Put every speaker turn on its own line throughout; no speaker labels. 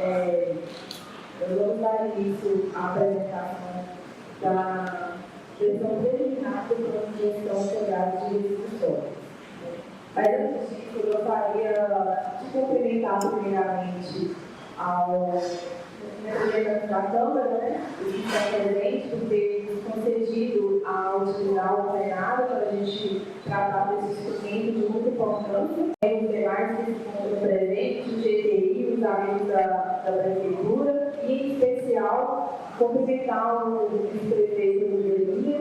Eu vou dar início à apresentação da versão preliminar do plano de gestão integrado de resíduos sólidos. Mas antes disso, eu gostaria de cumprimentar primeiramente ao representante da Câmara, que está presente, por ter nos concedido a utilizar o plenário para a gente tratar desse instrumento de muita importância. Os demais que estão presentes, o GTI, os amigos da Prefeitura, e em especial cumprimentar o vice-prefeito do Gelinha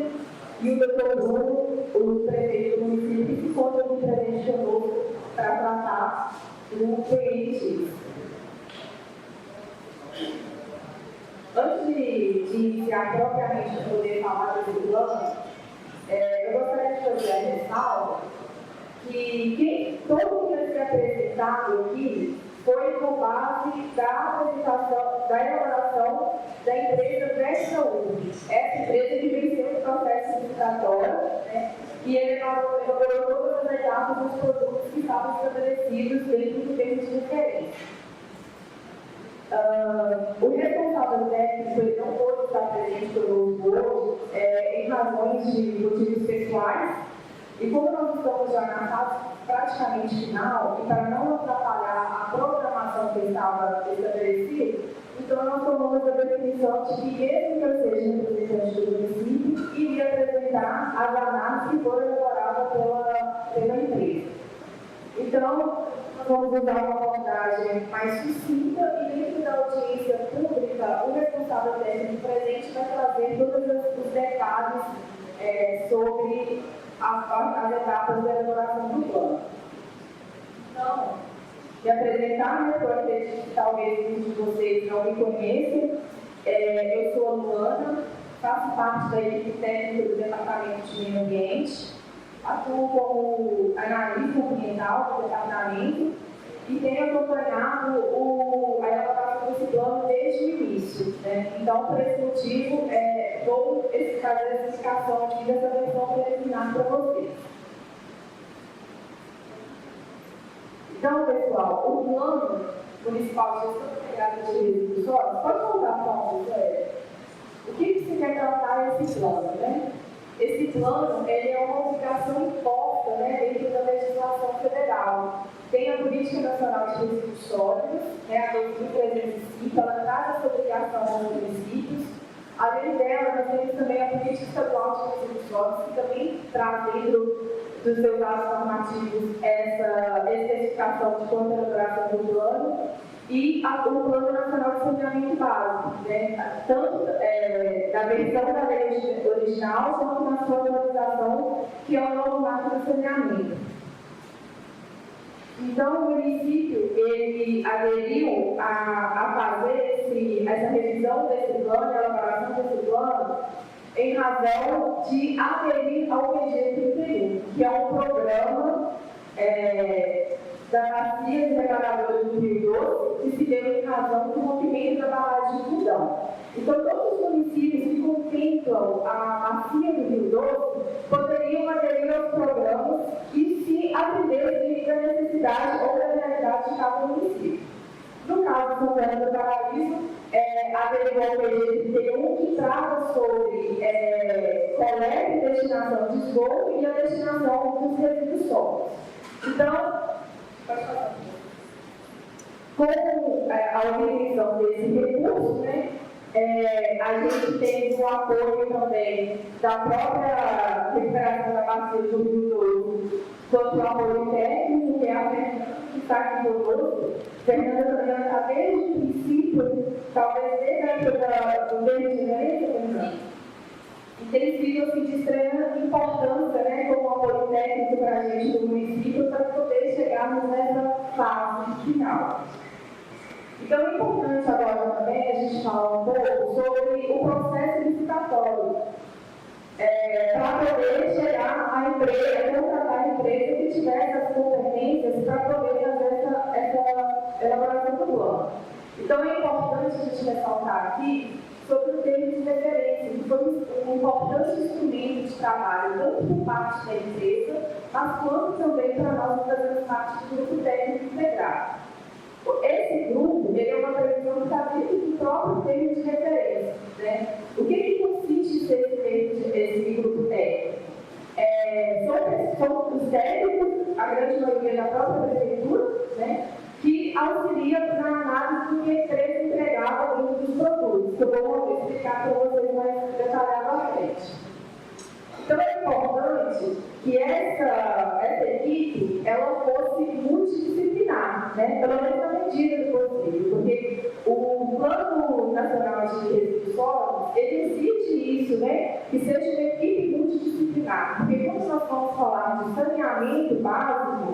e o doutor Bruno, o prefeito do município, que se encontra aqui presente conosco para tratar do PNX. Antes de iniciar propriamente para poder falar desse plano, eu gostaria de fazer a ressalva que todo mundo que foi apresentado aqui foi com base da apresentação, da elaboração da empresa Vesta URB. Essa empresa que venceu o processo licitatório, e ele elaborou todas as etapas dos produtos que estavam estabelecidos dentro do termo de referência. O responsável técnico ele não pôde estar presente conosco hoje em razões de motivos pessoais, e como nós estamos já na fase praticamente final, e para não atrapalhar a programação que estava estabelecida, então nós tomamos a definição de que, mesmo que eu seja representante do município, iria apresentar as análises que foram elaboradas pela empresa. Então, vamos usar uma abordagem mais sucinta e, dentro da audiência pública, o responsável técnico presente vai trazer todos os detalhes sobre as etapas da elaboração do plano. Então, me apresentar, porque eu acredito que talvez muitos de vocês não me conheçam. Eu sou a Luana, faço parte da equipe técnica do Departamento de Meio Ambiente, atuo como analista ambiental do departamento e tenho acompanhado a elaboração desse plano desde o início. Então, por esse motivo, vou fazer a explicação aqui dessa versão preliminar para vocês. Então, pessoal, o plano municipal de gestão integrada de resíduos sólidos, pode contar para nós, o que se quer tratar esse plano, Esse plano ele é uma obrigação imposta dentro da legislação federal. Tem a Política Nacional de Resíduos Sólidos, a 2305, ela traz essa obrigação aos municípios. Além dela, nós temos também a Política Estadual de Resíduos Sólidos, que também traz dentro dos seus atos normativos essa especificação de elaboração do plano, e o Plano Nacional de Saneamento Básico, tanto da versão da lei original, quanto na sua atualização, que é o novo marco do saneamento. Então, o município ele aderiu a fazer essa revisão desse plano, a elaboração desse plano, em razão de aderir ao PG31, que é um programa da Bacia de Reparadores do Rio Doce, que se deu em razão do movimento da barragem de Fundão. Então, todos os municípios que contemplam a Bacia do Rio Doce poderiam aderir aos programas e se atender da necessidade ou da realidade de cada município. No caso de São Fernando do Paraíso, aderiu ao PG31, que trata sobre coleta e destinação de esgoto e a destinação dos resíduos sólidos. Então, com a utilização desse recurso, a gente tem o apoio também da própria recuperação da bacia do Rio Doce, quanto o apoio técnico, que é a Fernanda que está aqui conosco. Fernanda também está desde o princípio, talvez desde a época do desenvolvimento, e tem sido assim, de extrema importância, como apoio técnico para a gente do município, para poder chegarmos nessa fase final. Então, é importante agora também a gente falar um pouco sobre o processo licitatório, para poder chegar à empresa, contratar a empresa que tivesse as competências para poder fazer essa elaboração do plano. Então, é importante a gente ressaltar aqui sobre o termo de referência, que foi um importante instrumento de trabalho, tanto por parte da empresa, mas quanto também para nós que fazemos parte do grupo técnico integrado. Esse grupo ele é uma previsão técnicos, a grande maioria da própria prefeitura, né, que auxilia na análise do que a empresa entregava dentro dos produtos, que eu vou explicar para vocês mais detalhado à frente. Então é importante que essa equipe ela fosse multidisciplinar, né? Pelo menos na medida do possível, porque o Plano Nacional de Resíduos Sólidos, ele exige isso, né? Que seja uma equipe multidisciplinar, porque quando nós vamos falar de saneamento básico,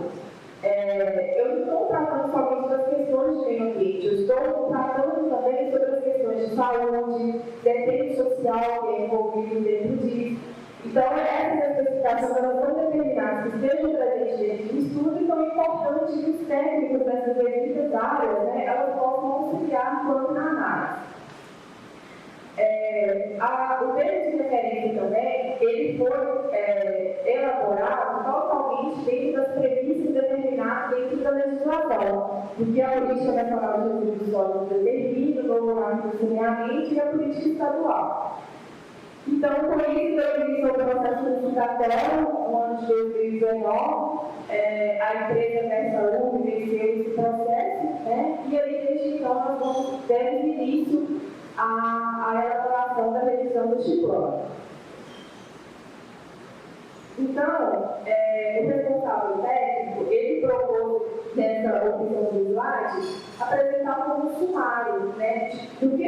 eu não estou tratando somente das questões de meio ambiente, eu estou tratando também sobre as questões de saúde, defesa social que é envolvido dentro disso. Então, essas especificações elas são determinadas que estejam presentes dentro do estudo, então é importante que os técnicos dessas devidas áreas, né, elas possam auxiliar enquanto na análise. O termo de referência também, ele foi elaborado totalmente dentro das premissas determinadas dentro da legislação, porque a Política Nacional de Resíduos Sólidos determina o novo marco de saneamento e a política estadual. Então, com isso, eu iniciei o processo licitatório no ano de 2019, a empresa Versaúl venceu esse processo, né? E aí, desde então, nós vamos dar início à elaboração da revisão deste plano. Então, o responsável técnico, ele propôs, nessa opção do slide, apresentar como sumário, né, do que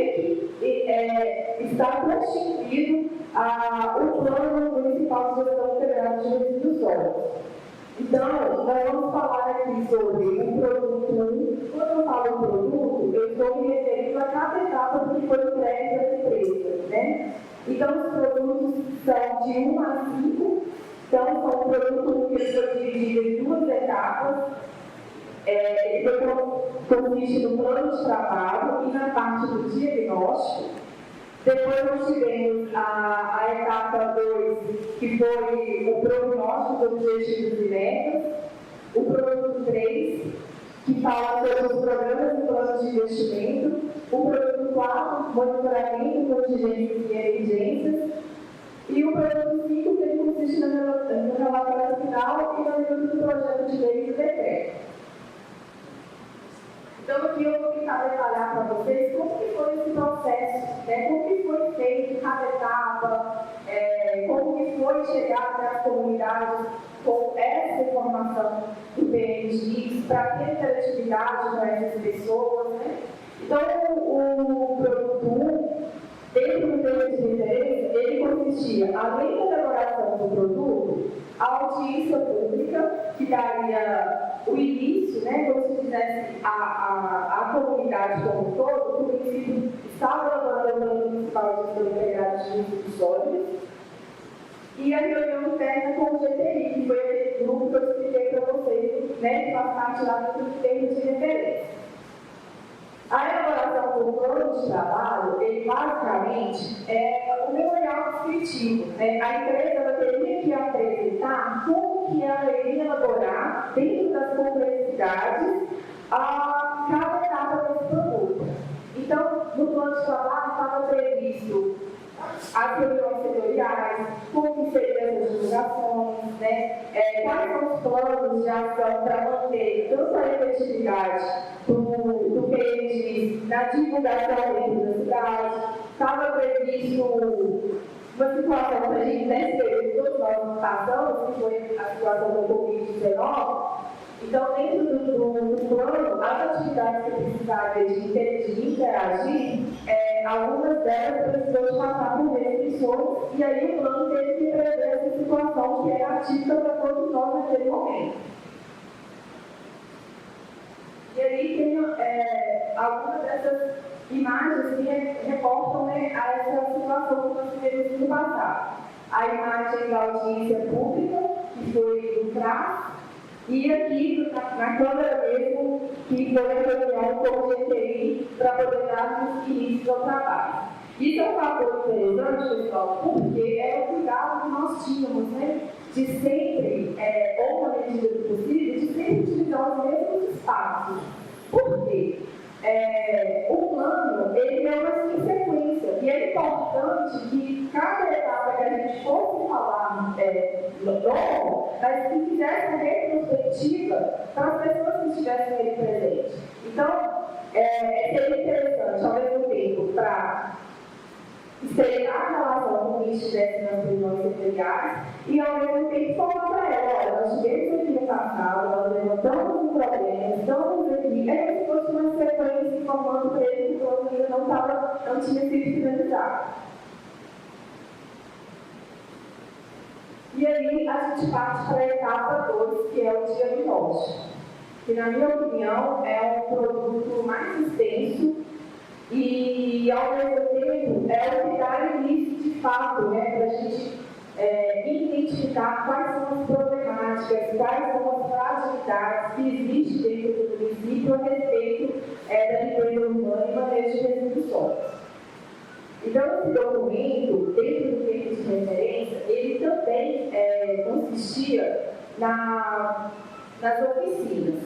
está constituído o Plano Municipal de Gestão Integrada de Resíduos Sólidos. Então, nós vamos falar aqui sobre o produto 1. Quando eu falo produto, eu estou me referindo a cada etapa do que foi entregue da empresa, né? Então, os produtos são de 1 a 5. Então, são um produto que foi dividido em 2 etapas. Ele consiste no plano de trabalho e na parte do diagnóstico. Depois nós tivemos a etapa 2, que foi o prognóstico dos objetivos e metas. O produto 3, que fala sobre os programas e planos de investimento. O produto 4, monitoramento, contingências e emergências. E o produto 5, que ele consiste no relatório final e no livro do projeto de lei e do decreto. Então, aqui eu vou tentar detalhar para vocês como que foi esse processo, né? Como que foi feito cada etapa, como que foi chegar até as comunidades com essa informação do PNX, para ter interatividade com essas pessoas, né? Então, o produto 1, dentro do termo de referência, ele consistia, além da elaboração do produto, a audiência pública, que daria o início, né, como se fizesse a comunidade como um todo. O município estava elaborando o Plano Municipal de Gestão Integrada de Resíduos Sólidos, e a reunião interna com o GTI, que foi aquele grupo que eu expliquei para vocês, né, que faz parte lá do termo de referência. A elaboração do plano de trabalho, ele basicamente é o memorial descritivo, né? A empresa ela teria que apresentar como que ela iria elaborar, dentro das complexidades, cada etapa desse produto. Então, no plano de trabalho estava previsto as reuniões setoriais, como que seriam essas divulgações, né? Quais são os planos de ação para manter tanto a efetividade do PNX na divulgação dentro da cidade. Estava previsto uma situação que a gente nesse período todos nós passamos, que foi a situação do Covid-19. Então, dentro do plano, as atividades que precisavam de interagir, algumas delas precisou de passar por restrições, e aí o plano teve que prever essa situação que era atípica para todos nós naquele momento. E aí tem algumas dessas imagens que reportam, né, a essa situação que nós tivemos no passado. A imagem da audiência pública, que foi do CRAS, e aqui na Câmara mesmo, que foi a reunião com o GTI para poder dar início ao trabalho. Isso é um fator interessante, pessoal, porque é o cuidado que nós tínhamos, né, de sempre, ou na medida do possível, de sempre utilizar os mesmos espaços. Por quê? O plano, ele é uma sequência, e é importante que cada etapa que a gente fosse falar novo, mas que fizesse uma retrospectiva para as pessoas que estivessem ali presentes. Então, seria interessante, ao mesmo tempo, para estreitar a relação com quem estivesse nas reuniões setoriais e, ao mesmo tempo, falar para ela: olha, nós tivemos aqui no passado, nós levantamos um problema, estamos aqui. É como se fosse uma sequência informando para ele que o plano ainda não tinha sido finalizado. E aí a gente parte para a etapa 2, que é o diagnóstico, que, na minha opinião, é um produto mais extenso e, ao mesmo tempo, é o que dá início de fato, para a gente identificar quais são as problemáticas, quais são as fragilidades que existem dentro do município a respeito da limpeza urbana e manejo de resíduos sólidos. Então, esse documento, dentro do tempo de referência, ele também consistia nas oficinas.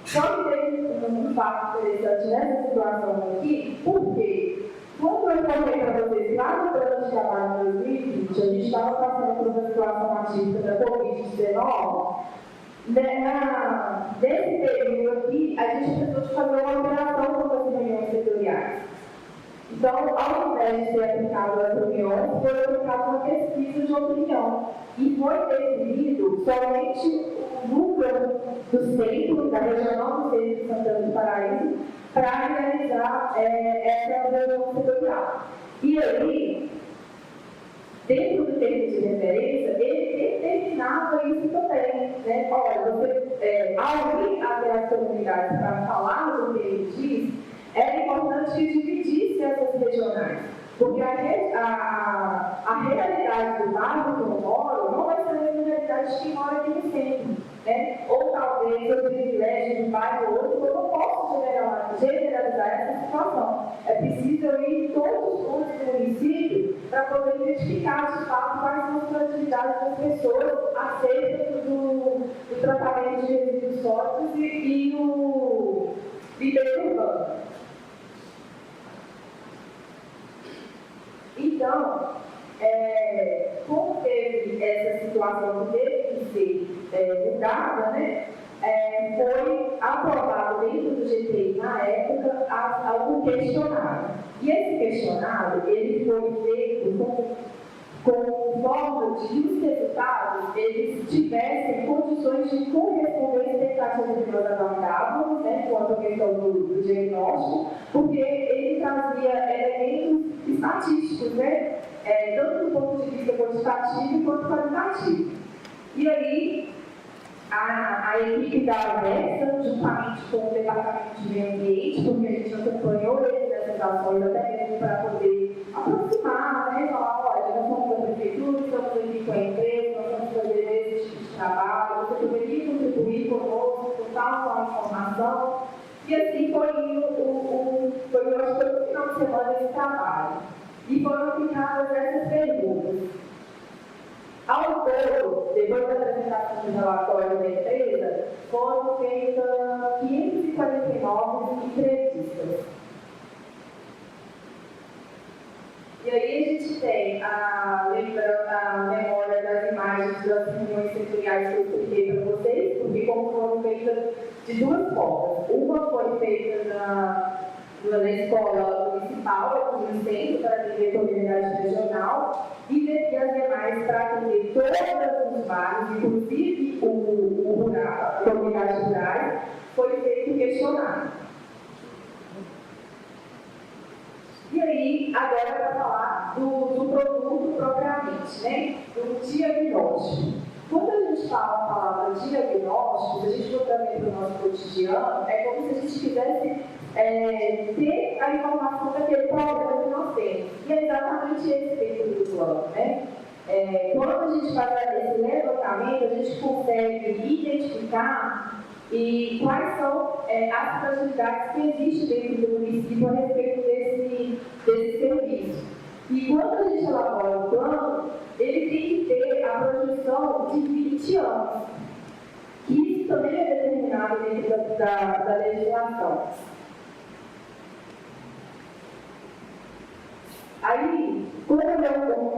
Só que tem um fato interessante nessa situação aqui, porque quando eu falei para vocês lá no plano de trabalho de 2020, a gente estava passando por uma situação atípica da Covid-19, nesse período aqui, a gente precisou fazer uma operação com as reuniões setoriais. Então, ao invés de ser aplicado as reuniões, foi aplicada uma pesquisa de opinião. E foi definido somente o núcleo do centro, da regional do centro de Santana do Paraíso, para realizar essa reunião setorial. E aí, dentro do tempo de referência, ele determinava isso também. Olha, você, ao ir até as comunidades para falar do que ele diz, é importante que dividisse essas regionais, porque a realidade do bairro que eu moro não vai ser a mesma realidade de quem mora aqui no centro. Ou talvez o privilégio de um bairro ou outro, eu não posso generalizar essa situação. É preciso eu ir em todos os pontos do município para poder identificar de fato quais são as fragilidades das pessoas acerca do tratamento de resíduos sólidos e do limpeza urbana. Então, como teve essa situação que teve que ser mudada, foi aprovado dentro do GTI, na época, algum questionário. E esse questionário, ele foi feito com forma de que os resultados eles tivessem condições de corresponder às expectativas que nós avaliávamos, quanto à questão do diagnóstico, porque ele trazia elementos estatísticos, tanto do ponto de vista quantitativo quanto qualitativo. E aí, a equipe da AVESA, juntamente com o Departamento de Meio Ambiente, porque a gente acompanhou eles nessas ações até mesmo para poder aproximar, falar: olha, nós somos da prefeitura, estamos aqui com a empresa, nós vamos fazer esse tipo de trabalho, você poderia contribuir conosco, com tal informação. E assim foi o final de semana desse trabalho. E foram aplicadas essas perguntas. Ao todo, depois da apresentação do relatório da empresa, foram feitas 549 entrevistas. E aí a gente tem a memória das imagens das reuniões setoriais que eu expliquei para vocês, porque como foram feitas de duas formas. Uma foi feita na escola municipal, aqui no centro, para atender a comunidade regional, e as demais para atender todos os bairros, inclusive o rural, comunidades rurais, foi feito um questionário. E aí, agora para falar do produto propriamente, do diagnóstico. Quando a gente fala a palavra diagnóstico, se a gente for trazer para o nosso cotidiano, é como se a gente quisesse ter a informação daquele problema que nós temos. E é exatamente esse dentro do plano. Quando a gente faz esse levantamento, a gente consegue identificar quais são as fragilidades que existem dentro do município a respeito desse serviço. E quando a gente elabora o plano, ele tem que ter a projeção de 20 anos. E isso também é determinado dentro da legislação. Aí, como eu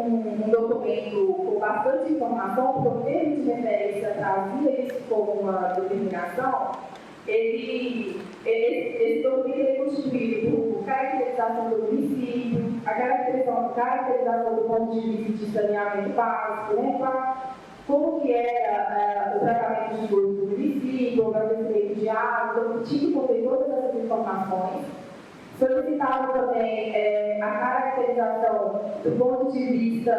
um documento com bastante informação, porque o termo de referência trazia isso como uma determinação. Esse documento é constituído por caracterização do município, a caracterização do ponto de vista de saneamento básico, né, como que era o tratamento de esgoto do município, o abastecimento de água, então tinha que conter todas essas informações. Solicitava também a caracterização do ponto de vista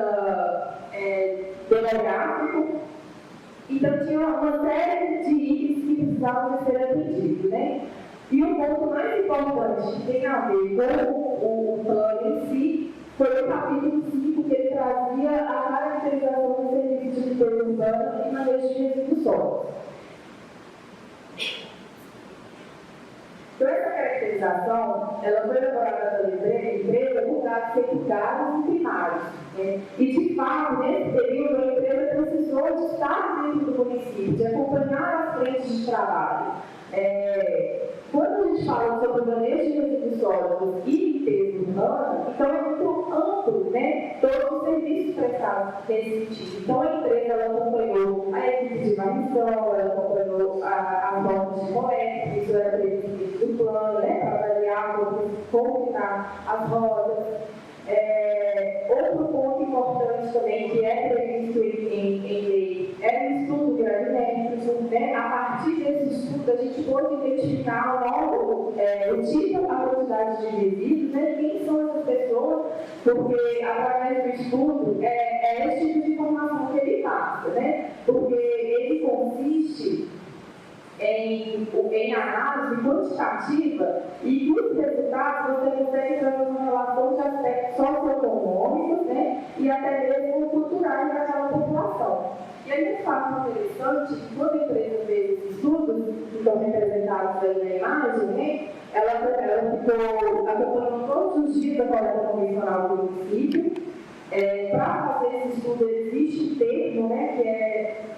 demográfico. Então, tinha uma série de itens que precisavam ser atendidos, né? E o ponto mais importante que tem a ver com o plano em si foi o capítulo 5, que ele trazia a caracterização do serviço de limpeza urbana e manejo de resíduos sólidos. Então, essa caracterização, ela foi elaborada pela empresa por dados secundários e primários. Né? E, de fato, nesse período, a empresa precisou de estar dentro do município, de acompanhar as frentes de trabalho. Quando a gente fala sobre o manejo de resíduos sólidos e limpeza urbana, então é muito amplo, né, todos os serviços prestados nesse sentido. Então, a empresa ela acompanhou a equipe de varrição, ela acompanhou as normas de coleta, isso era previsto do plano, né, para avaliar como está as rodas. Outro ponto importante também, que é previsto em lei, é o estudo gravimétrico, né? A partir desse estudo, a gente pode identificar logo o tipo, a quantidade de resíduos, né? Quem são essas pessoas, porque através do estudo é esse tipo de informação que ele passa, né? Porque ele consiste em análise quantitativa e os resultados você consegue trazer uma relação de aspectos socioeconômicos, né, e até mesmo culturais daquela população. E aí um fato interessante que quando a empresa fez esses estudos, que estão representados aí na imagem, né, ela ficou acompanhando todos os dias da coleta convencional do município. Para fazer esse estudo existe um termo, né, que é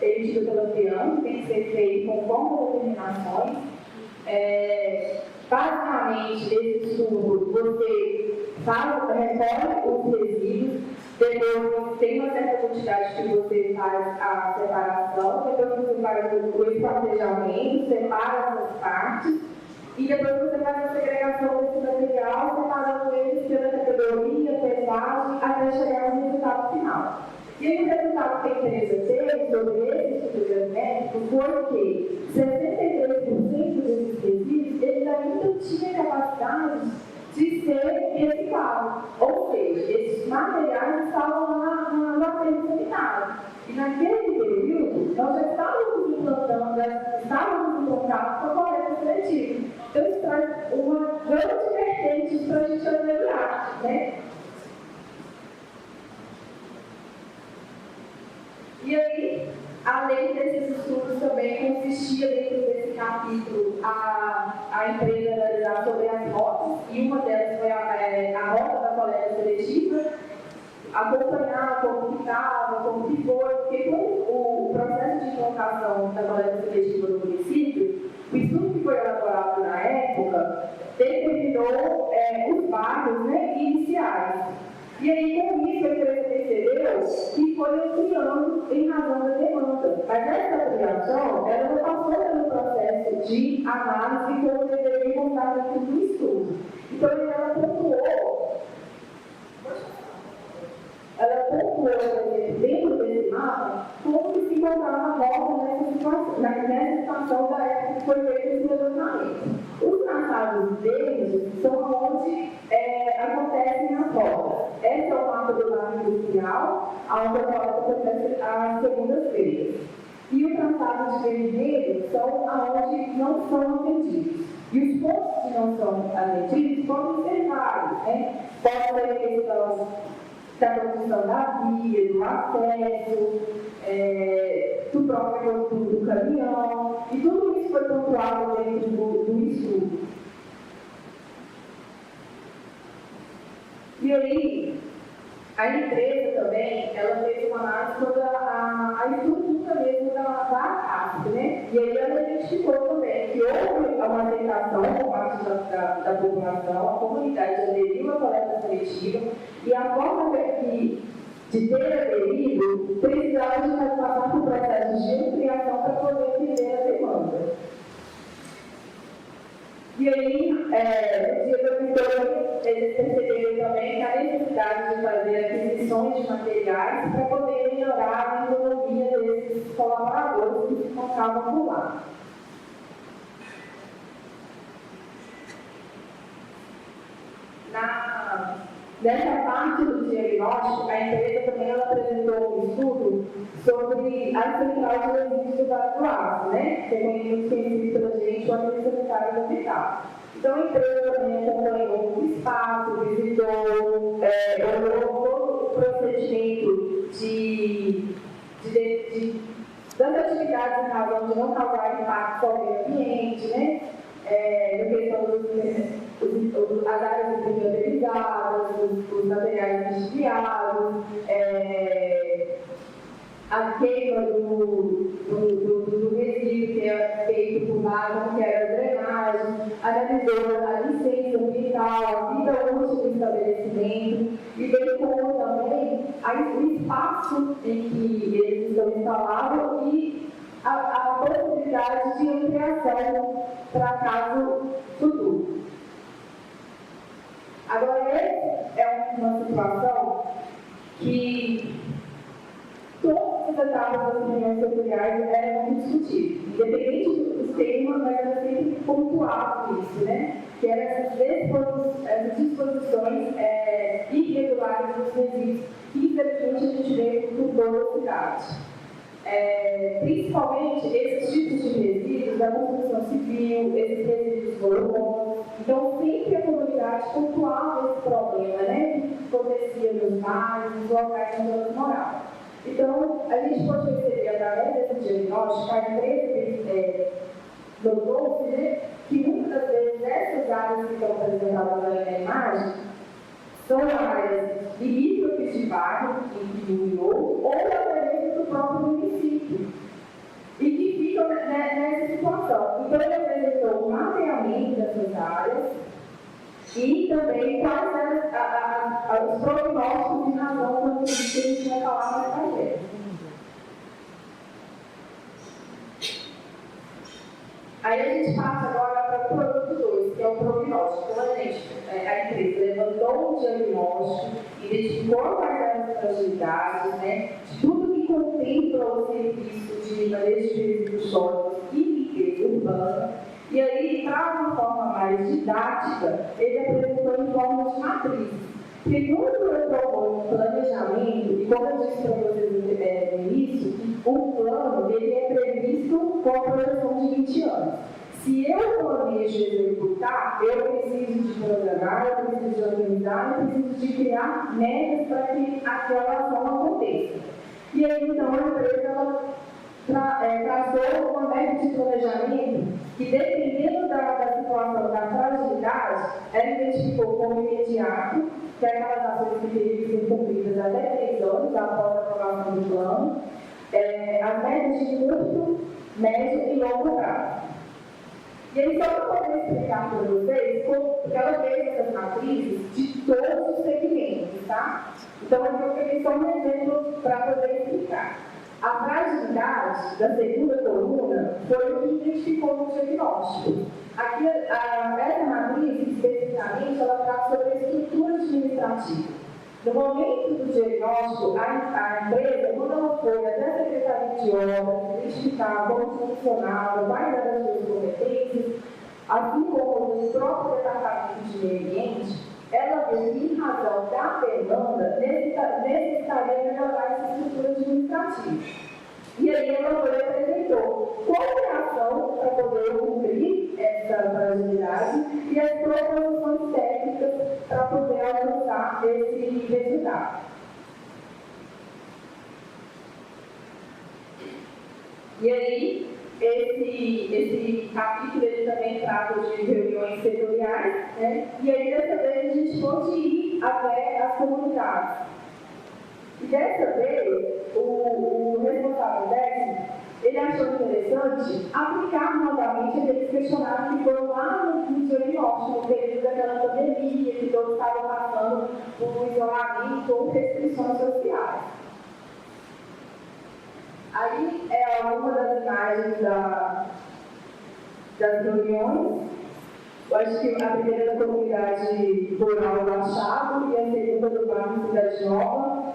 emitido pela FEAM, que tem que ser feito conforme determinações. Basicamente, esse estudo, você recolhe os resíduos, depois tem uma certa quantidade que você faz a separação, depois você faz o esquartejamento, separa essas partes, e depois você faz a segregação desse material, separando eles pela categoria, pesagem, até chegar no resultado final. E aí o resultado que a empresa teve sobre esse estudo gravimétrico foi que 63% desses resíduos, eles ainda tinham capacidade de ser reciclados. Ou seja, esses materiais estavam no aterro sanitário. E naquele período, nós já estávamos implantando para a coleta seletiva. Então, isso traz uma grande vertente para a gente avaliar, né? E aí, além desses estudos, também consistia dentro desse capítulo a empresa analisar sobre as rotas, e uma delas foi a rota da coleta seletiva, acompanhar como que estava, como que foi, porque com o processo de implantação da coleta seletiva no município, o estudo que foi elaborado na época determinou os bairros, né, iniciais. E aí, com isso, a empresa percebeu que foi ampliando em razão da demanda. Mas essa ampliação, ela não passou pelo processo de análise como deveria contar dentro do estudo. Então, ela pontuou, dentro desse mapa, como que se encontrava a volta nessa situação da época que foi feito esse levantamento. Os traçados verdes são onde acontecem as rotas. Esse é o mapa do bairro industrial, onde a rota acontece às segundas-feiras. E o traçado de vermelho são aonde não são atendidos. E os pontos que não são atendidos podem ser vários, né? Pode ser a questão da condição da via, do acesso, do próprio do caminhão, e tudo isso foi pontuado dentro do estudo. E aí, a empresa também, ela fez uma análise sobre a estrutura mesmo da ACAP, né? E aí ela identificou também que houve uma aceitação por parte da população, a comunidade aderiu à coleta seletiva, e a forma que de ter aderido, precisava de passar por processos de ampliação para poder atender a demanda. E aí, no dia da vitória, eles perceberam também a necessidade de fazer aquisições de materiais para poder melhorar a economia desses colaboradores que se encontravam por lá. Nessa parte do diagnóstico, a empresa também apresentou um estudo sobre a central de resíduos do aço, né? Que é muito conhecido pela gente, o amigo sanitário do hospital. Então, a empresa também acompanhou o espaço, visitou, olhou todo o procedimento das atividades em razão de não causar impacto ao meio ambiente, né? Na questão as áreas interiorizadas, os materiais desviados, a queima do resíduo que é feito por lá, como que era a drenagem, analisou a licença ambiental, a vida útil do estabelecimento, e bem como também o espaço em que eles estão instalados e a possibilidade de ampliação para caso futuro. Agora, essa é uma situação que todas as etapas das reuniões setoriais eram muito discutidas, independente dos temas, mas era sempre pontuado isso, né? Que eram essas disposições irregulares dos resíduos que, infelizmente, a gente vê por toda a cidade. Principalmente esses tipos de resíduos da construção civil, esses resíduos volumosos. Então, sempre a comunidade pontuava esse problema, né? Que acontecia nos bairros, nos locais onde elas moravam. Então, a gente pode perceber, através desse diagnóstico, a empresa notou-se, né, que muitas das vezes essas áreas que estão apresentadas na imagem são áreas limítrofes de bairro, entre um e outro, ou até mesmo do próprio município, e que ficam nessa situação. Então, ele apresentou um mapeamento dessas áreas e também quais eram os prognósticos em razão quando a gente vai falar mais para frente. Aí a gente passa agora para o produto 2, que é o prognóstico. Então, a empresa levantou o diagnóstico, identificou quais eram as fragilidades, né, de tudo que contempla o serviço de manejo de resíduos sólidos e limpeza urbana. E aí, para uma forma mais didática, ele apresentou em forma de matrizes. Porque quando eu proponho um planejamento, e como eu disse para vocês no início, o plano ele é previsto com a projeção de 20 anos. Se eu planejo executar, eu preciso de programar, eu preciso de organizar, eu preciso de criar metas para que aquela ação aconteça. E aí, então, a empresa traçou uma meta de planejamento que, dependendo da situação da fragilidade, ela identificou como imediato, que é aquelas ações que teriam que ser cumpridas até 3 anos após a aprovação do plano, as metas de curto, médio e longo prazo. E aí, só para poder explicar para vocês, porque ela fez essas matrizes de todos os segmentos, tá? Então, eu peguei só um exemplo para poder explicar. A fragilidade da segunda coluna foi o que identificou no diagnóstico. Aqui, essa matriz, especificamente, ela trata sobre a estrutura administrativa. No momento do diagnóstico, a empresa, quando ela foi até a Secretaria de Obras, identificar como funcionava, quais eram as suas competências, assim como o próprio Departamento de Meio Ambiente, ela viu que, em razão da demanda, necessitaria melhorar essa estrutura administrativa. E aí ela foi e apresentou qual é a ação para poder cumprir essa fragilidade e as proposições técnicas para poder alcançar esse resultado. E aí, esse capítulo ele também trata de reuniões setoriais, né? E aí dessa vez a gente pode ir até as comunidades. E dessa vez, o responsável técnico, ele achou interessante aplicar novamente aqueles questionários que foram lá no diagnóstico, no período daquela pandemia, que todos estavam passando por isolamento ou restrições sociais. Aí é uma das imagens das reuniões. Eu acho que a primeira da comunidade rural do Machado e a segunda do bairro Cidade Nova.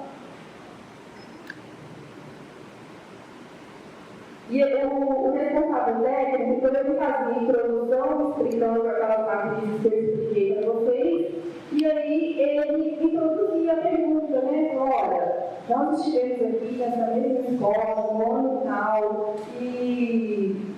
E o responsável técnico, quando ele fazia a introdução, explicando aquelas matrizes que eu expliquei para vocês, e aí ele introduzia a pergunta, né? Olha, nós estivemos aqui nessa mesma escola, no ano tal, e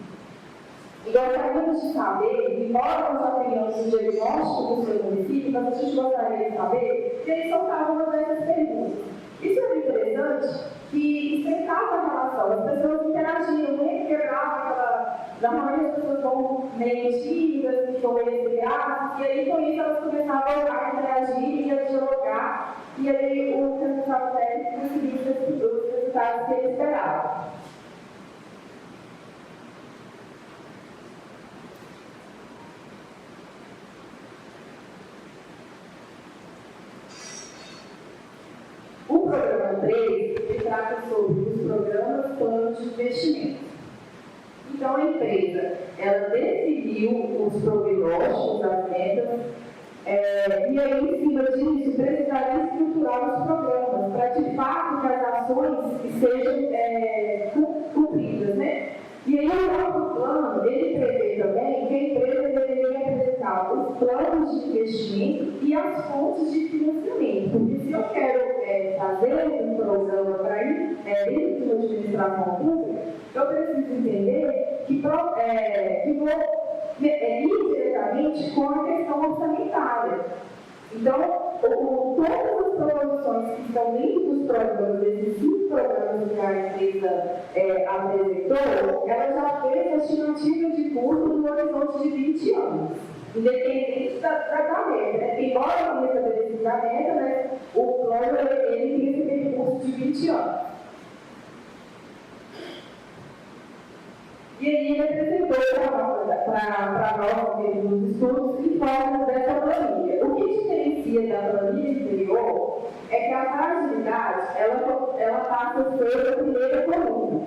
gostaríamos de saber, embora nós já tenhamos o diagnóstico do seu município, mas a gente gostaria de saber se eles soltavam uma dessas perguntas. Isso é interessante, que explicava a relação, as pessoas interagiam, né? Quebrava aquela. Normalmente as pessoas vão meio tímidas, ficam meio esfriadas, e aí com isso elas começavam a interagir e a dialogar, e aí o responsável técnico conseguia os resultados que ele esperava. O programa 3, ele trata sobre os programas planos de investimento. Então, a empresa, ela definiu os prognósticos, as metas, e aí, em cima disso, precisaria estruturar os programas para, de fato, que as ações sejam cumpridas, né? E aí, o nosso plano, ele prevê também que a empresa deveria apresentar os planos de investimento e as fontes de financiamento. Porque se eu quero fazer um programa para ir dentro de uma administração pública, eu preciso entender que vou ir diretamente com a questão orçamentária. Então, todas as proposições que estão dentro dos programas, desses 5 programas que a empresa apresentou, ela já fez a estimativa de custo no horizonte de 20 anos, independente da meta. Né? Embora não estabeleça a meta, né, o plano ele tem esse percurso de 20 anos. E aí ele apresentou para nós, nos estudos, informes dessa planilha. O que diferencia da planilha anterior é que a fragilidade, ela passa a ser a primeira coluna,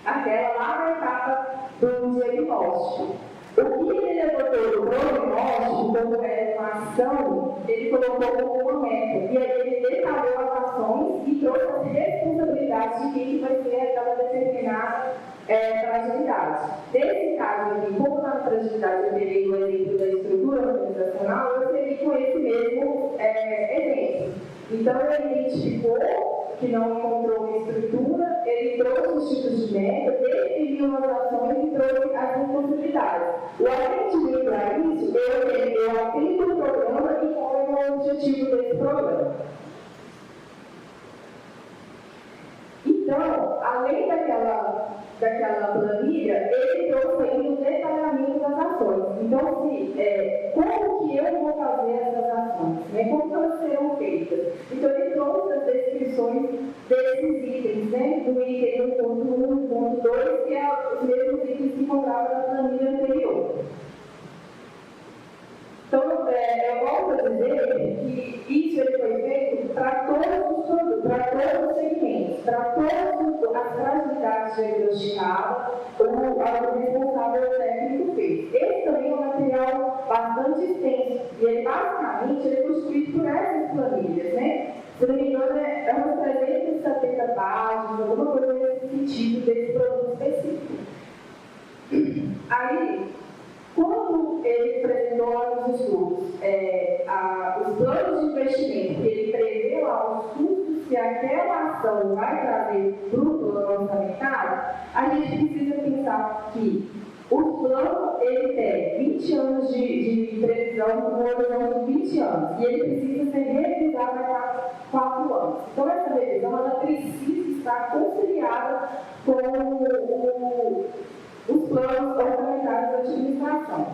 aquela lá na etapa do diagnóstico. O que ele adotou do prognóstico, como uma ação, ele colocou como uma meta. E aí ele detalhou as ações e trouxe as responsabilidades de quem vai ser aquela determinada fragilidade. Nesse caso aqui, como na fragilidade eu terei o exemplo da estrutura organizacional, eu teria com esse mesmo exemplo. Então, ele identificou que não encontrou uma estrutura, ele trouxe os tipos de meta, definiu as ações e trouxe as responsabilidades. O atendimento a isso, eu atendo o programa e qual é o objetivo desse programa. Então, além daquela planilha, ele trouxe ainda o detalhamento das ações. Então, como que eu vou fazer essas ações? Né? Como que elas serão feitas? Então, ele trouxe as descrições desses itens, né? Do item 1.1, 1.2, que é os mesmos itens que encontravam na planilha anterior. Então, eu volto a dizer que isso ele foi feito para todos os produtos, para todos os segmentos, para todas as fragilidades diagnosticadas, como o responsável técnico fez. Esse também é um material bastante extenso, e ele basicamente é construído por essas planilhas, né? Se não me engano, é umas 370 páginas, alguma coisa nesse sentido desse produto específico. Aí, quando ele apresentou nos estudos os planos de investimento, que ele prevê lá os custos que aquela ação vai trazer para o plano orçamentário, a gente precisa pensar que o plano ele tem 20 anos de previsão no horizonte de 20 anos, e ele precisa ser revisado a cada 4 anos. Então, essa revisão ela precisa estar conciliada com os planos orçamentários da administração.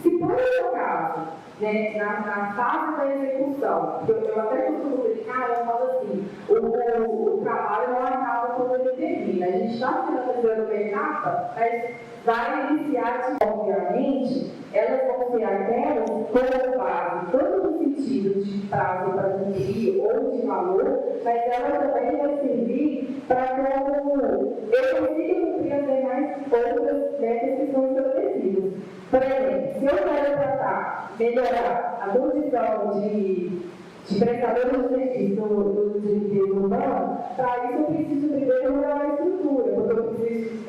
Se por um caso né, na fase da execução. Eu até costumo brincar, eu falo assim, o trabalho não acaba quando ele termina. A gente está finalizando uma etapa, mas vai iniciar, obviamente, elas vão ser aquelas como base, tanto no sentido de prazo para cumprir ou de valor, mas ela também vai servir para como eu consiga cumprir as demais outras metas que são estabelecidas. Por exemplo, se eu quero tratar, melhorar a condição de prestadores de serviço do desemprego urbano, para isso eu preciso primeiro melhorar a estrutura, porque eu preciso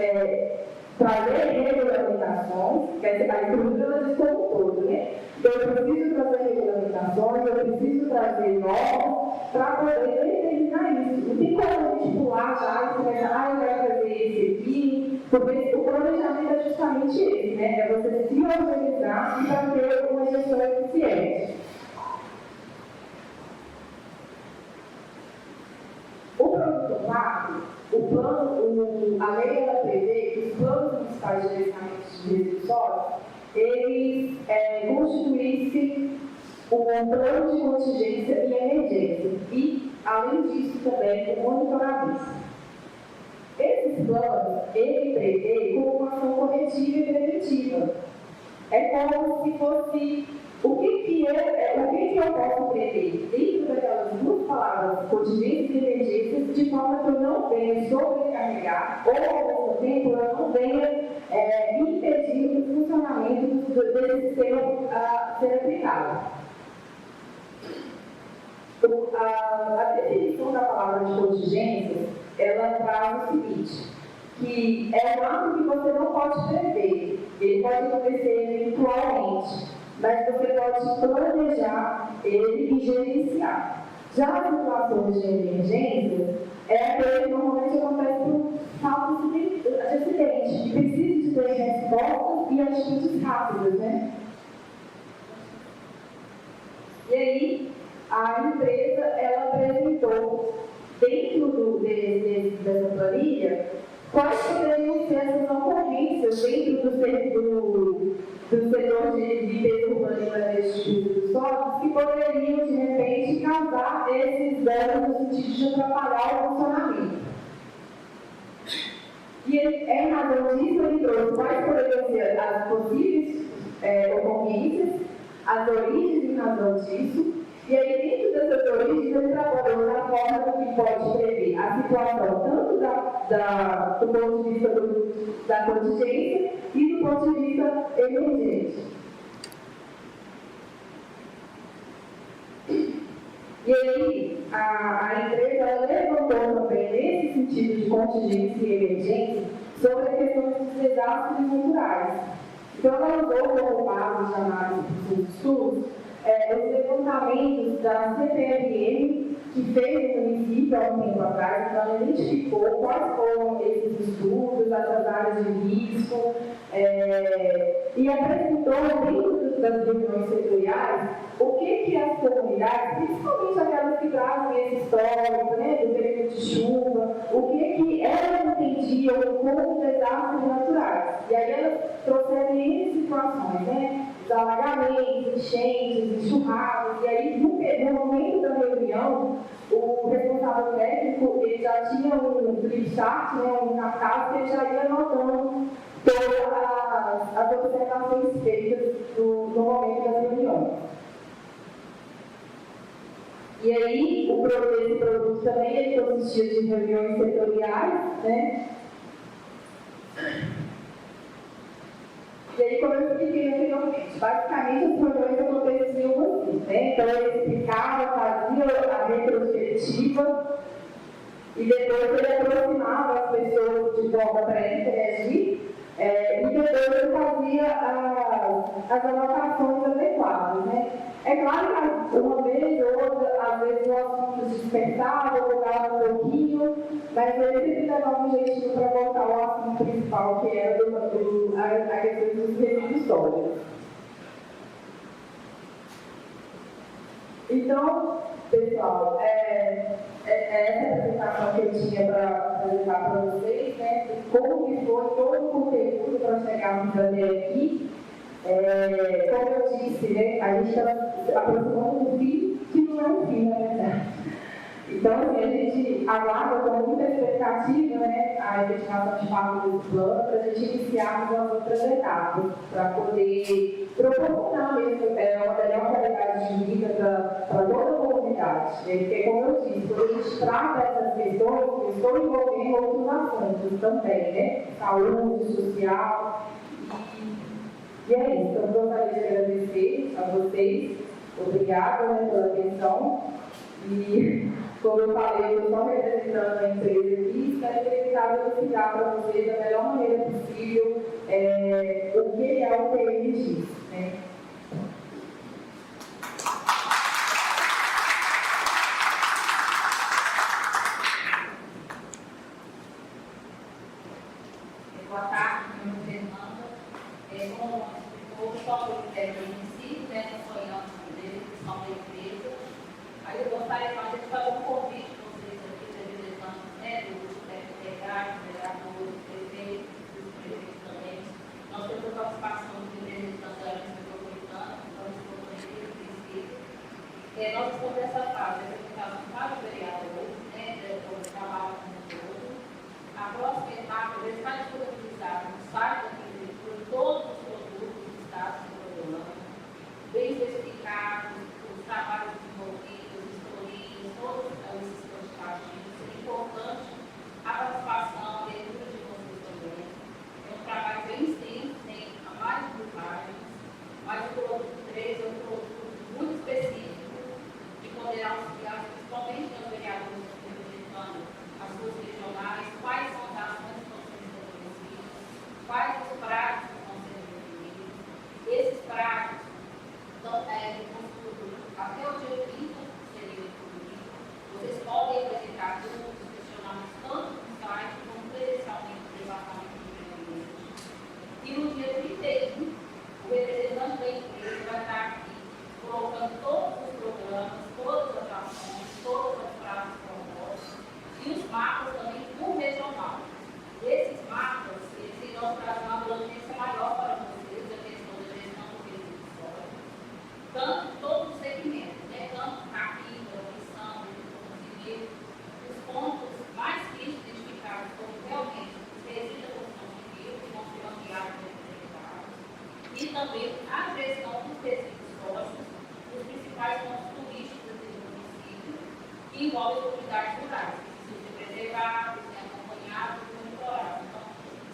trazer regulamentações, quer dizer, a estrutura ela diz como um todo, né? Então eu preciso trazer regulamentações, eu preciso trazer normas para poder determinar isso. Não tem como a gente pular já e começar, eu quero fazer esse aqui, porque o planejamento é justamente esse, né? É você se organizar e para ter uma gestão eficiente. O produto 4, a lei ela prevê que os planos municipais de gerenciamento de resíduos sólidos, eles constituíssem um plano de contingência e emergência e, além disso, também o monitoramento. Esses planos, ele prevê como uma ação corretiva e preventiva. É como se fosse o que eu posso prever dentro daquelas duas palavras, contingências e emergências, de forma que eu não venha sobrecarregar ou, ao mesmo tempo, eu não venha impedir o funcionamento desse sistema ser aplicado. A definição da palavra de contingência, ela traz o seguinte, que é um ato que você não pode prever, ele pode acontecer eventualmente, mas você pode planejar ele e gerenciar. Já as situações de emergência, é aquele que normalmente acontece por falta de acidente, que precisa de ter respostas e atitudes rápidas, né? E aí, a empresa, ela apresentou, dentro dessa planilha, quais poderiam ser essas ocorrências dentro do setor de limpeza urbana e manejo de resíduos sólidos que poderiam, de repente, causar esses danos no sentido de atrapalhar o funcionamento. E em razão disso, ele trouxe quais poderiam ser as possíveis ocorrências, as origens em razão disso. E aí, dentro dessas origens, ele trabalhou da forma que pode prever a situação tanto do ponto de vista da contingência e do ponto de vista emergente. E aí, a empresa ela levantou também, nesse sentido de contingência e emergência, sobre a questão dos desastres naturais. Então, ela usou como base de análise dos estudos os levantamentos da CPRM, que fez o município há um tempo atrás, então ela identificou quais foram esses estudos, essas áreas de risco, e apresentou dentro das reuniões setoriais o que as comunidades, principalmente aquelas que trazem esse histórico, né, do período de chuva, o que elas entendiam como desastres naturais. E aí elas trouxeram N situações, né? Alagamentos, enchentes, enxurradas, e aí no momento da reunião, o responsável técnico ele já tinha um flipchart, né, um cartaz que ele já ia anotando todas as observações feitas no momento das reuniões. E aí, esse produto também ele consistia de reuniões setoriais, né? E aí, como eu expliquei anteriormente, basicamente as reuniões aconteciam assim, né? Então, ele explicava, fazia a retrospectiva e depois ele aproximava as pessoas de forma para interagir e depois ele fazia as anotações adequadas, né? É claro que uma vez ou outra, às vezes o assunto se dispersava, mudava um pouquinho, mas ele sempre levava um jeitinho para voltar ao assunto principal, que era a questão dos resíduos sólidos. Então, pessoal, essa apresentação que eu tinha para apresentar para vocês, né, como que foi todo o conteúdo para chegarmos até aqui. Como eu disse, né, a gente está aproximando um fim que não é um fim, na verdade. Então, assim, a gente aguarda com muita expectativa, né, a efetivação de fato desse plano para a gente iniciarmos as outras etapas, para poder proporcionar mesmo uma melhor qualidade de vida para toda a comunidade. Né? Porque, como eu disse, quando a gente trata essas questões, eu estou envolvendo outros assuntos também, né? Saúde, social. E é isso. Então, eu gostaria de agradecer a vocês. Obrigada, né, pela atenção. E, como eu falei, eu estou representando a empresa aqui, espero tentar elucidar para vocês da melhor maneira possível o que é o PMX. Né?
Boa tarde, meu nome é Fernanda. Como explicou, só o critério do município, né? Nós sonhamos com eles, que são da empresa. Aí eu gostaria de fazer um convite para vocês aqui, representantes, né, do secretário, vereadores, prefeitos, dos prefeitos também. Nós temos a participação do representante da área metropolitana, então estou com ele, princípio. Nós estamos nessa fase, apresentação para os vereadores, né, do trabalho como um todo. A próxima etapa, ele está disponibilizado no site da prefeitura todos os produtos que estão no programa, bem especificados, os trabalhos desenvolvidos, historinhas, todos esses quantitativos. É importante a participação, a leitura de vocês também. É um trabalho bem extenso, tem mais de 1000 páginas, mas o produto 3 é um produto muito específico de poder auxiliar, principalmente aos vereadores representando as suas regionais, quais são as ações que estão sendo estabelecidas, quais os prazos que estão sendo definidos. Esses prazos estão até o dia 30, seria o público. Vocês podem apresentar dúvidas, questionamentos, tanto no site como presencialmente no departamento de meio ambiente. E no dia 31, o representante da empresa vai estar aqui colocando todos os programas, todas as ações, todas as prazos propostas e os mapas também por regional. Esses mapas, eles irão trazer uma abrangência maior para vocês, a questão da gestão do resíduo sólido, tanto todos os segmentos, né? Tanto capina, omissão, civil, os pontos mais críticos identificados como realmente os resíduos da construção civil, que vão ser ampliados e representados, e também a gestão dos resíduos sólidos, os principais pontos turísticos do município, que envolvem as comunidades rurais, que precisam ser preservados, acompanhados e monitorados. Então,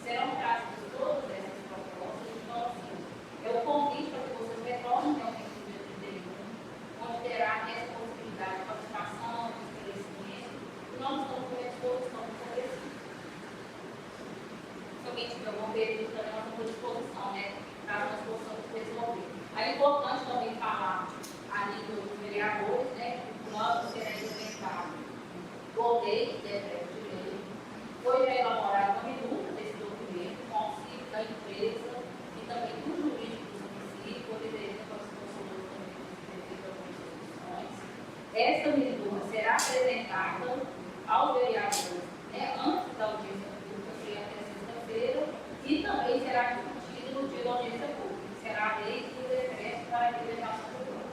serão trazidas todas essas propostas. Então, assim, é o convite para que vocês retornem realmente no dia 31, onde terá essa possibilidade de participação, de esclarecimento, e nós estamos com a disposição de conversar. Se alguém tiver alguma pergunta, também nós estamos à disposição, né, para nós possamos resolver. É importante também falar a nível dos vereadores, né, que o plano será implementado por lei, decreto de lei. Foi já elaborada uma minuta desse documento, com auxílio da empresa e também do jurídico do município, por deveria para os consumidores também dos prefeitos das instituições. Essa minuta será apresentada aos vereadores, né, antes da audiência pública, que é até sexta-feira, e também será discutida no dia da audiência pública, que será a lei e o decreto para a implementação do plano.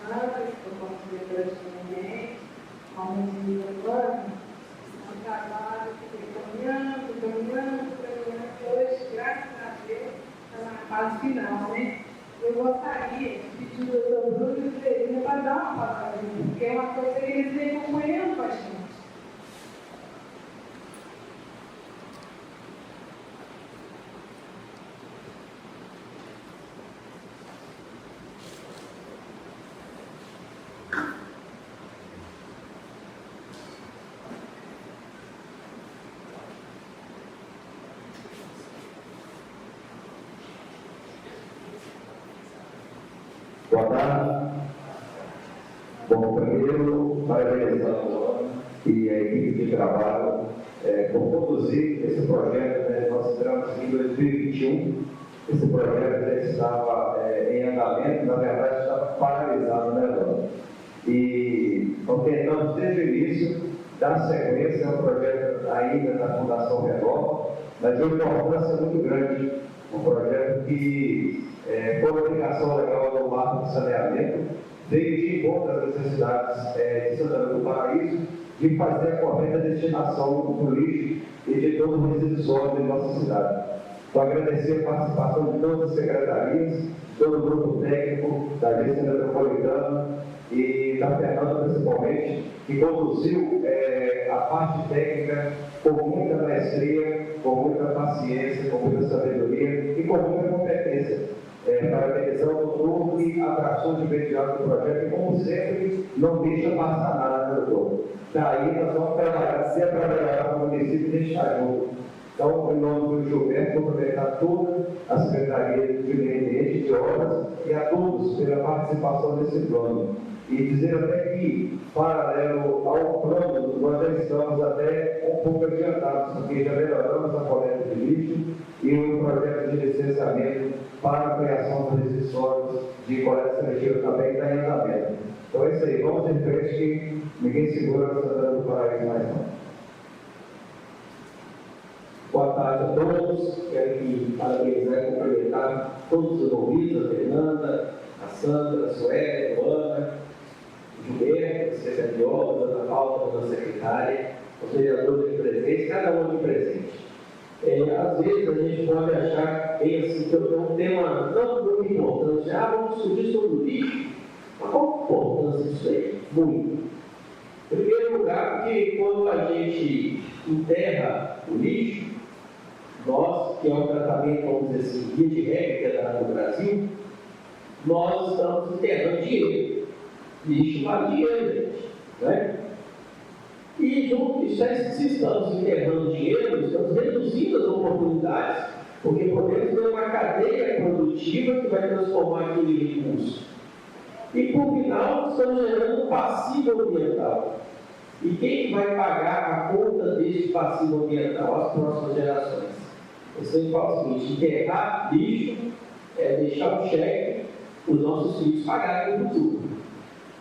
Trabalhadores, como diretora de ninguém, como diretora do plano, é um trabalho que vem caminhando, e hoje, graças a Deus, está na fase final, né? Eu gostaria de pedir ao doutor Bruno e Verina para dar uma palavra, porque é uma coisa que eles vêm acompanhando com a gente.
Boa tarde. Bom, primeiro, parabenizar o ano e a equipe de trabalho por conduzir esse projeto. Né? Nós entramos em 2021, esse projeto estava em andamento, na verdade estava paralisado, né, Lona? E nós tentamos desde o início dar sequência ao projeto ainda da Fundação Renova, mas de uma importância muito grande, um projeto que, por aplicação legal do marco de saneamento, veio de encontro às necessidades de Santana do Paraíso de fazer a correta destinação do lixo e de todo o resíduo sólido em nossa cidade. Então, agradecer a participação de todas as secretarias, todo o grupo técnico da Agência Metropolitana e da Fernanda, principalmente, que conduziu a parte técnica com muita maestria, com muita paciência, com muita sabedoria e com muita competência para a realização do turno e abraçou de imediato o projeto e, como sempre, não deixa passar nada no doutor. Daí nós vamos trabalhar, se é para melhorar o município, deixar junto. Então, em nome do Gilberto, cumprimentar toda a Secretaria de Meio Ambiente de Obras e a todos pela participação nesse plano. E dizer até que, paralelo ao plano, nós já estamos até um pouco adiantados, porque já melhoramos a coleta de lixo e o projeto de licenciamento para a criação de resíduos sólidos de coleta seletiva também está em andamento. Então é isso aí, vamos em frente que ninguém segura a Santana do Paraíso mais não.
Boa tarde a todos. Quero aqui parabenizar e cumprimentar todos os envolvidos, a Fernanda, a Sandra, a Sueli, a Luana, o Gilberto, a secretária de obras, a Ana Paula, a nossa secretária, os vereadores aqui presentes, cada um aqui presente. Às vezes a gente pode achar bem assim, que é um tema não muito importante. Vamos discutir sobre o lixo. Mas qual a importância disso aí? Muito. Em primeiro lugar, porque quando a gente enterra o lixo, nós, que é um tratamento, vamos dizer assim, via de regra que é dado no Brasil, nós estamos enterrando dinheiro. Lixo vale dinheiro, gente. Né? E se estamos enterrando dinheiro, estamos reduzindo as oportunidades, porque podemos ter uma cadeia produtiva que vai transformar aquele recurso. E, por final, estamos gerando um passivo ambiental. E quem vai pagar a conta desse passivo ambiental? As próximas gerações. Eu sempre falo o seguinte: enterrar lixo é deixar um cheque para os nossos filhos pagarem no futuro.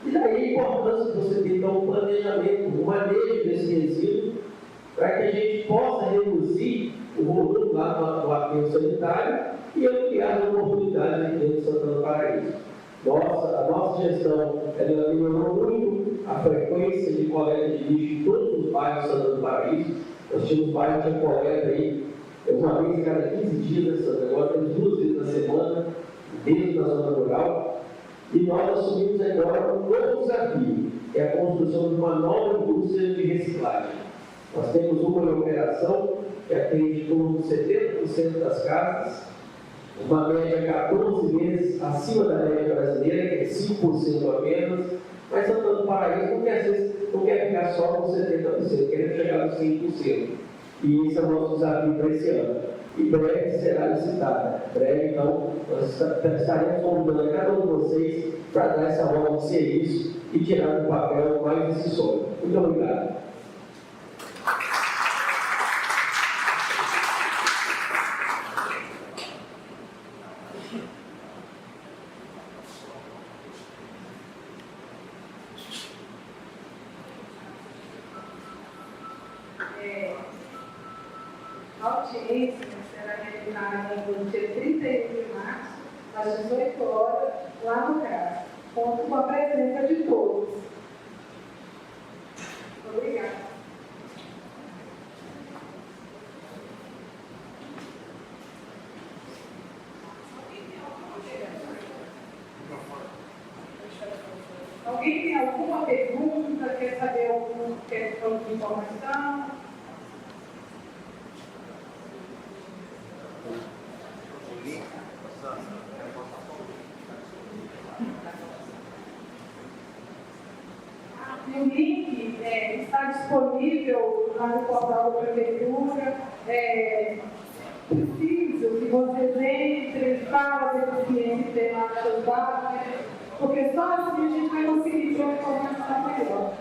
E daí a importância de você ter então um planejamento, um manejo desse resíduo, para que a gente possa reduzir o volume lá do aterro sanitário e ampliar as oportunidades aqui dentro de Santana do Paraíso. A nossa gestão melhorou muito a frequência de coleta de lixo em todos os bairros de Santana do Paraíso. Nós tínhamos bairros de coleta aí uma vez a cada 15 dias, agora temos 2 vezes na semana, dentro da zona rural. E nós assumimos agora um novo desafio, que é a construção de uma nova indústria de reciclagem. Nós temos uma em operação que atende em torno de 70% das casas, uma média 14 vezes acima da média brasileira, que é 5% apenas, mas Santana do Paraíso não quer ficar só com 70%, queremos chegar nos 100%. E esse é o nosso desafio para esse ano. Em breve será licitada. Em breve, então, nós estaremos convidando a cada um de vocês para dar essa roda de serviço e tirar do papel mais esse sonho. Muito obrigado.
A audiência será realizada no dia 31 de março, às 18 horas, lá no CRAS, conto com a presença de todos. Obrigada. Alguém tem alguma pergunta? Quer saber alguma questão de informação? O link está disponível lá no portal da Prefeitura. Preciso que vocês entrem, falem com esse tema dos dados, porque só assim a gente vai conseguir ter uma informação melhor.